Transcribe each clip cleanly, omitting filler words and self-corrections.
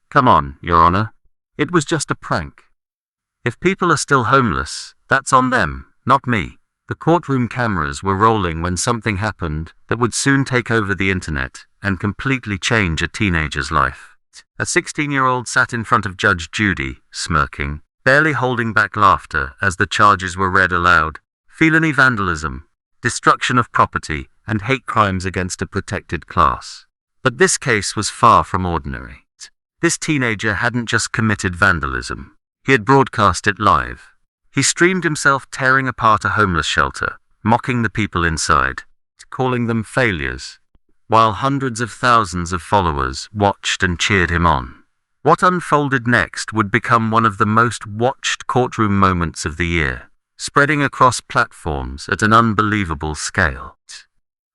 "Come on, Your Honor. It was just a prank. If people are still homeless, that's on them, not me." The courtroom cameras were rolling when something happened that would soon take over the internet and completely change a teenager's life. A 16-year-old sat in front of Judge Judy, smirking, barely holding back laughter as the charges were read aloud: felony vandalism, destruction of property, and hate crimes against a protected class. But this case was far from ordinary. This teenager hadn't just committed vandalism. He had broadcast it live. He streamed himself tearing apart a homeless shelter, mocking the people inside, calling them failures, while hundreds of thousands of followers watched and cheered him on. What unfolded next would become one of the most watched courtroom moments of the year, spreading across platforms at an unbelievable scale.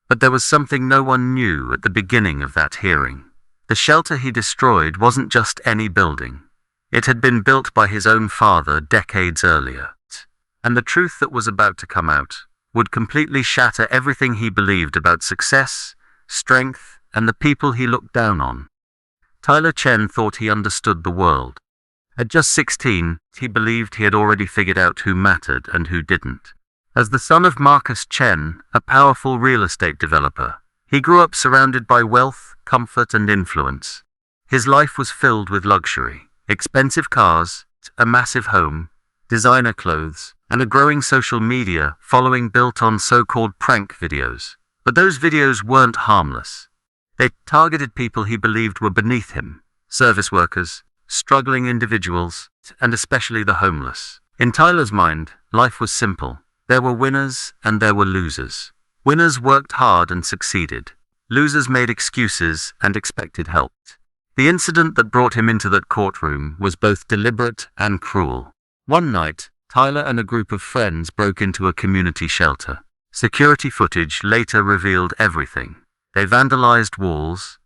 But there was something no one knew at the beginning of that hearing. The shelter he destroyed wasn't just any building. It had been built by his own father decades earlier, and the truth that was about to come out would completely shatter everything he believed about success, strength, and the people he looked down on. Tyler Chen thought he understood the world. At just 16, he believed he had already figured out who mattered and who didn't. As the son of Marcus Chen, a powerful real estate developer, he grew up surrounded by wealth, comfort, and influence. His life was filled with luxury. Expensive cars, a massive home, designer clothes, and a growing social media following built on so-called prank videos. But those videos weren't harmless. They targeted people he believed were beneath him: service workers, struggling individuals, and especially the homeless. In Tyler's mind, life was simple. There were winners and there were losers. Winners worked hard and succeeded. Losers made excuses and expected help. The incident that brought him into that courtroom was both deliberate and cruel. One night, Tyler and a group of friends broke into a community shelter. Security footage later revealed everything. They vandalized walls,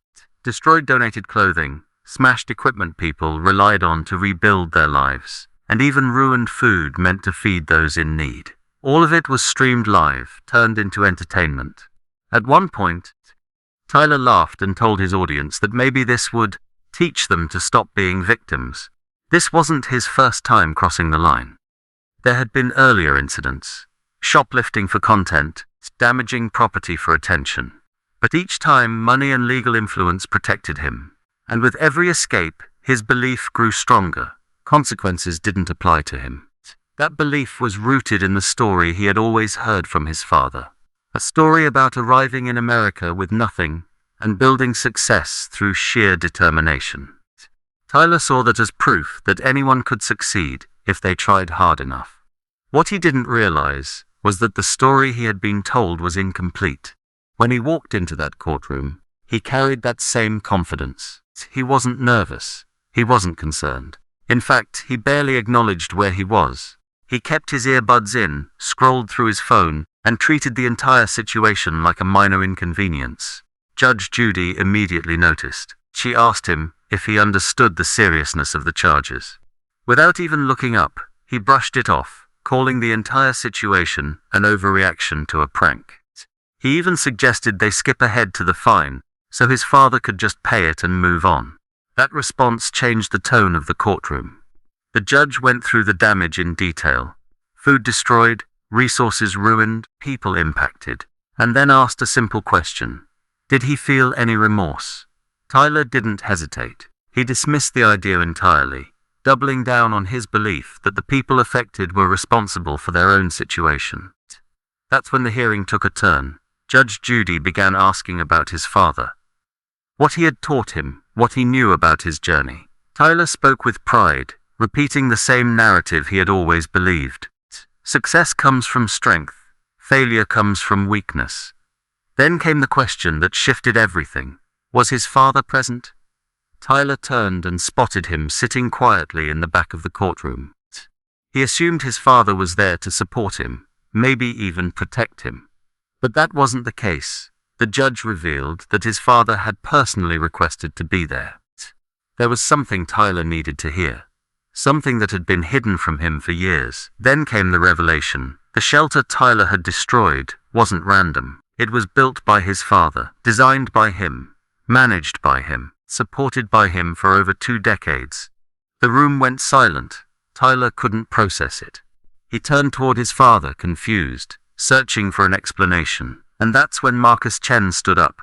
destroyed donated clothing, smashed equipment people relied on to rebuild their lives, and even ruined food meant to feed those in need. All of it was streamed live, turned into entertainment. At one point, Tyler laughed and told his audience that maybe this would teach them to stop being victims. This wasn't his first time crossing the line. There had been earlier incidents: shoplifting for content, damaging property for attention. But each time, money and legal influence protected him. And with every escape, his belief grew stronger. Consequences didn't apply to him. That belief was rooted in the story he had always heard from his father. A story about arriving in America with nothing and building success through sheer determination. Tyler saw that as proof that anyone could succeed if they tried hard enough. What he didn't realize was that the story he had been told was incomplete. When he walked into that courtroom, he carried that same confidence. He wasn't nervous. He wasn't concerned. In fact, he barely acknowledged where he was. He kept his earbuds in, scrolled through his phone, and treated the entire situation like a minor inconvenience. Judge Judy immediately noticed. She asked him if he understood the seriousness of the charges. Without even looking up, he brushed it off, calling the entire situation an overreaction to a prank. He even suggested they skip ahead to the fine, so his father could just pay it and move on. That response changed the tone of the courtroom. The judge went through the damage in detail: food destroyed, resources ruined, people impacted, and then asked a simple question: did he feel any remorse? Tyler didn't hesitate. He dismissed the idea entirely, doubling down on his belief that the people affected were responsible for their own situation. That's when the hearing took a turn. Judge Judy began asking about his father, what he had taught him, what he knew about his journey. Tyler spoke with pride, repeating the same narrative he had always believed. Success comes from strength. Failure comes from weakness. Then came the question that shifted everything. Was his father present? Tyler turned and spotted him sitting quietly in the back of the courtroom. He assumed his father was there to support him, maybe even protect him. But that wasn't the case. The judge revealed that his father had personally requested to be there. There was something Tyler needed to hear, something that had been hidden from him for years. Then came the revelation. The shelter Tyler had destroyed wasn't random. It was built by his father, designed by him, managed by him. supported by him for over 2 decades. The room went silent. Tyler couldn't process it. He turned toward his father, confused, searching for an explanation. And that's when Marcus Chen stood up.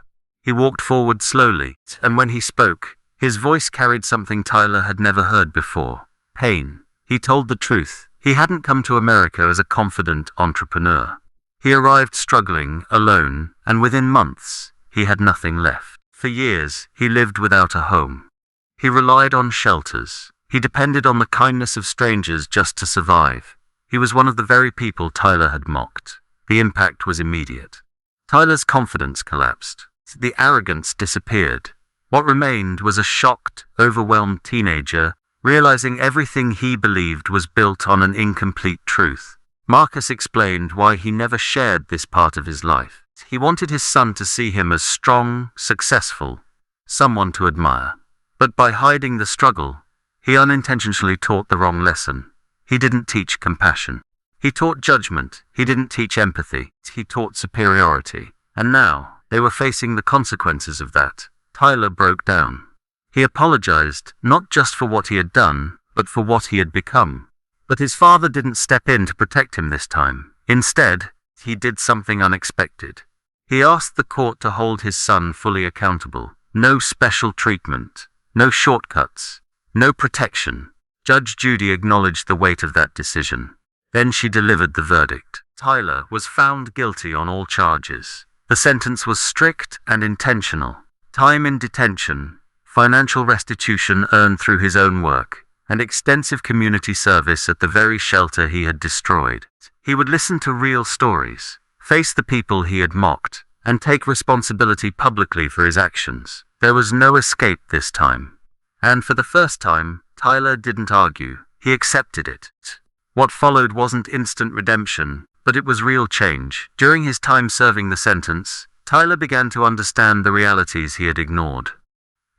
He walked forward slowly, and when he spoke, his voice carried something Tyler had never heard before. Pain. He told the truth. He hadn't come to America as a confident entrepreneur. He arrived struggling, alone, and within months, he had nothing left. For years, he lived without a home. He relied on shelters. He depended on the kindness of strangers just to survive. He was one of the very people Tyler had mocked. The impact was immediate. Tyler's confidence collapsed. The arrogance disappeared. What remained was a shocked, overwhelmed teenager, realizing everything he believed was built on an incomplete truth. Marcus explained why he never shared this part of his life. He wanted his son to see him as strong, successful, someone to admire. But by hiding the struggle, he unintentionally taught the wrong lesson. He didn't teach compassion. He taught judgment. He didn't teach empathy. He taught superiority. And now, they were facing the consequences of that. Tyler broke down. He apologized, not just for what he had done, but for what he had become. But his father didn't step in to protect him this time. Instead, he did something unexpected. He asked the court to hold his son fully accountable. No special treatment. No shortcuts. No protection. Judge Judy acknowledged the weight of that decision. Then she delivered the verdict. Tyler was found guilty on all charges. The sentence was strict and intentional. Time in detention, financial restitution earned through his own work, and extensive community service at the very shelter he had destroyed. He would listen to real stories, face the people he had mocked, and take responsibility publicly for his actions. There was no escape this time. And for the first time, Tyler didn't argue. He accepted it. What followed wasn't instant redemption, but it was real change. During his time serving the sentence, Tyler began to understand the realities he had ignored.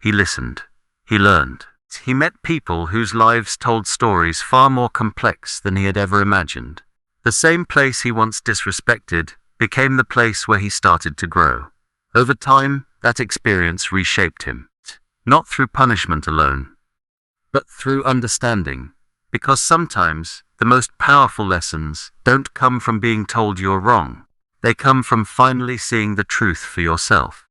He listened. He learned. He met people whose lives told stories far more complex than he had ever imagined. The same place he once disrespected became the place where he started to grow. Over time, that experience reshaped him. Not through punishment alone, but through understanding. Because sometimes, the most powerful lessons don't come from being told you're wrong. They come from finally seeing the truth for yourself.